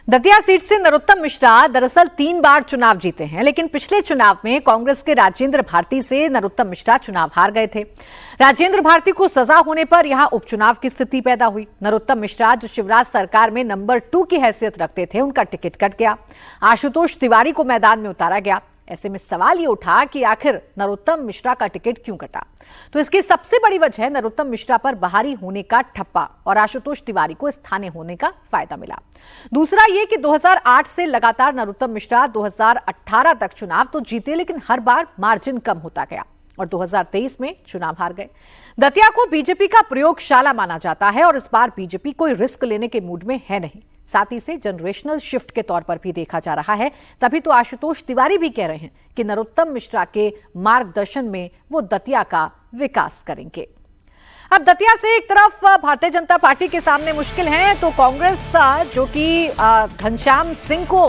Datia seat से नरोत्तम मिश्रा दरअसल 3 बार चुनाव जीते हैं, लेकिन पिछले चुनाव में कांग्रेस के राजेंद्र भारती से नरोत्तम मिश्रा चुनाव हार गए थे। राजेंद्र भारती को सजा होने पर यहां उपचुनाव की स्थिति पैदा हुई। नरोत्तम मिश्रा, जो शिवराज सरकार में नंबर 2 की हैसियत रखते थे, उनका टिकट कट गया। आशुतोष तिवारी को मैदान में उतारा गया। ऐसे में सवाल ये उठा कि आखिर नरोत्तम मिश्रा का टिकट क्यों कटा। तो इसकी सबसे बड़ी वजह नरोत्तम मिश्रा पर बाहरी होने का ठप्पा और आशुतोष तिवारी को स्थानीय होने का फायदा मिला। दूसरा ये कि 2008 से लगातार नरोत्तम मिश्रा 2018 तक चुनाव तो जीते, लेकिन हर बार मार्जिन कम होता गया और 2023 में चुनाव हार गए। दतिया को बीजेपी का प्रयोगशाला माना जाता है और इस बार बीजेपी कोई रिस्क लेने के मूड में है नहीं। साथ ही से जनरेशनल शिफ्ट के तौर पर भी देखा जा रहा है। तभी तो आशुतोष तिवारी भी कह रहे हैं कि नरोत्तम मिश्रा के मार्गदर्शन में वो दतिया का विकास करेंगे। अब दतिया से एक तरफ भारतीय जनता पार्टी के सामने मुश्किल है, तो कांग्रेस जो कि घनश्याम सिंह को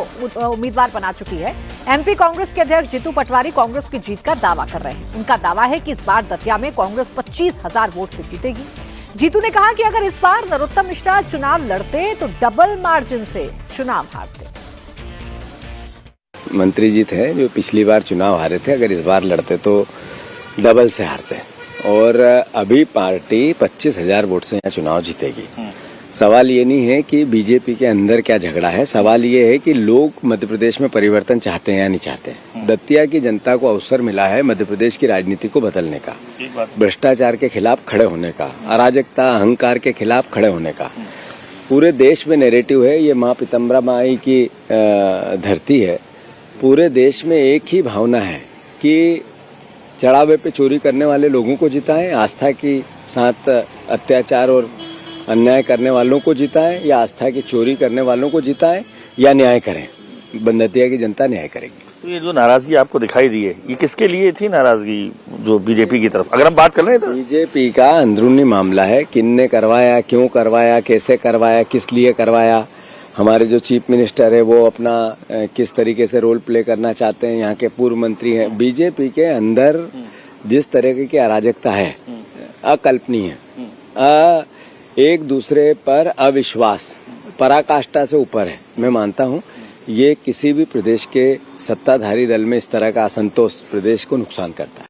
उम्मीदवार बना चुकी है। एमपी कांग्रेस के अध्यक्ष जीतू पटवारी कांग्रेस की जीत का दावा कर रहे हैं। उनका दावा है कि इस बार दतिया में कांग्रेस 25,000 वोट से जीतेगी। जीतू ने कहा कि अगर इस बार नरोत्तम मिश्रा चुनाव लड़ते तो डबल मार्जिन से चुनाव हारते। मंत्री जी थे जो पिछली बार चुनाव हारे थे, अगर इस बार लड़ते तो डबल से हारते और अभी पार्टी 25,000 वोट से यहाँ चुनाव जीतेगी। सवाल ये नहीं है कि बीजेपी के अंदर क्या झगड़ा है, सवाल ये है कि लोग मध्य प्रदेश में परिवर्तन चाहते हैं या नहीं चाहते। दतिया की जनता को अवसर मिला है मध्य प्रदेश की राजनीति को बदलने का, भ्रष्टाचार के खिलाफ खड़े होने का, अराजकता अहंकार के खिलाफ खड़े होने का। पूरे देश में नैरेटिव है, ये माँ पीताम्बरा माई की धरती है। पूरे देश में एक ही भावना है कि चढ़ावे पे चोरी करने वाले लोगों को जिताएं, आस्था के साथ अत्याचार और अन्याय करने वालों को जिताएं, या आस्था की चोरी करने वालों को जिताएं, या न्याय करें। दतिया की जनता न्याय करेगी। तो ये जो नाराजगी आपको दिखाई दी है, ये किसके लिए थी नाराजगी? जो बीजेपी की तरफ अगर हम बात कर रहे हैं तो बीजेपी का अंदरूनी मामला है। किसने करवाया, क्यों करवाया, कैसे करवाया, किस लिए करवाया। हमारे जो चीफ मिनिस्टर है वो अपना किस तरीके से रोल प्ले करना चाहते हैं, यहाँ के पूर्व मंत्री हैं। बीजेपी के अंदर जिस तरह की अराजकता है अकल्पनीय है। एक दूसरे पर अविश्वास पराकाष्ठा से ऊपर है। मैं मानता हूँ ये किसी भी प्रदेश के सत्ताधारी दल में इस तरह का असंतोष प्रदेश को नुकसान करता है।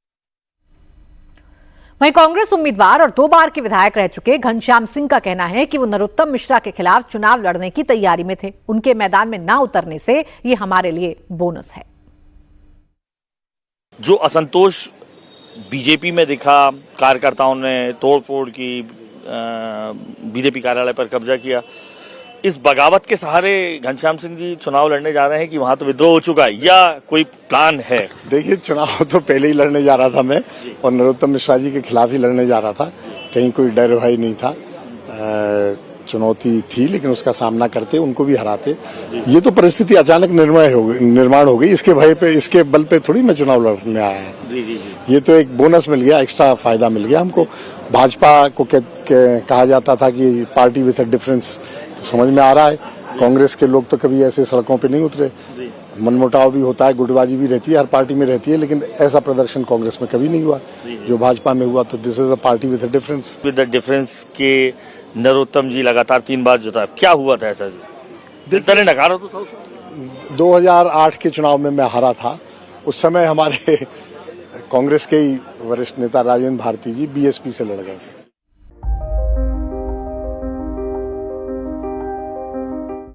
वहीं कांग्रेस उम्मीदवार और 2 बार के विधायक रह चुके घनश्याम सिंह का कहना है कि वो नरोत्तम मिश्रा के खिलाफ चुनाव लड़ने की तैयारी में थे। उनके मैदान में ना उतरने से ये हमारे लिए बोनस है। जो असंतोष बीजेपी में दिखा, कार्यकर्ताओं ने तोड़फोड़ की, बीजेपी कार्यालय पर कब्जा किया, इस बगावत के सहारे घनश्याम सिंह जी चुनाव लड़ने जा रहे हैं कि वहां तो विद्रोह हो चुका है, या कोई प्लान है? देखिए, चुनाव तो पहले ही लड़ने जा रहा था मैं, और नरोत्तम मिश्रा जी के खिलाफ ही लड़ने जा रहा था। कहीं कोई डर भय नहीं था। चुनौती थी, लेकिन उसका सामना करते, उनको भी हराते। ये तो परिस्थिति अचानक निर्माण हो गई। इसके भय पे, इसके बल पे थोड़ी मैं चुनाव लड़ने आया था। ये तो एक बोनस मिल गया, एक्स्ट्रा फायदा मिल गया हमको। भाजपा को कहा जाता था कि पार्टी विथ अ डिफरेंस, समझ में आ रहा है। कांग्रेस के लोग तो कभी ऐसे सड़कों पे नहीं उतरे। मनमुटाव भी होता है, गुटबाजी भी रहती है, हर पार्टी में रहती है, लेकिन ऐसा प्रदर्शन कांग्रेस में कभी नहीं हुआ जो भाजपा में हुआ। तो this is a party with a difference. With the difference के नरोत्तम जी लगातार 3 बार जीता, क्या हुआ था ऐसा जी? जनता ने नकारा तो था। 2008 के चुनाव में मैं हारा था। उस समय हमारे कांग्रेस के ही वरिष्ठ नेता राजेंद्र भारती जी बीएसपी से लड़ गए थे।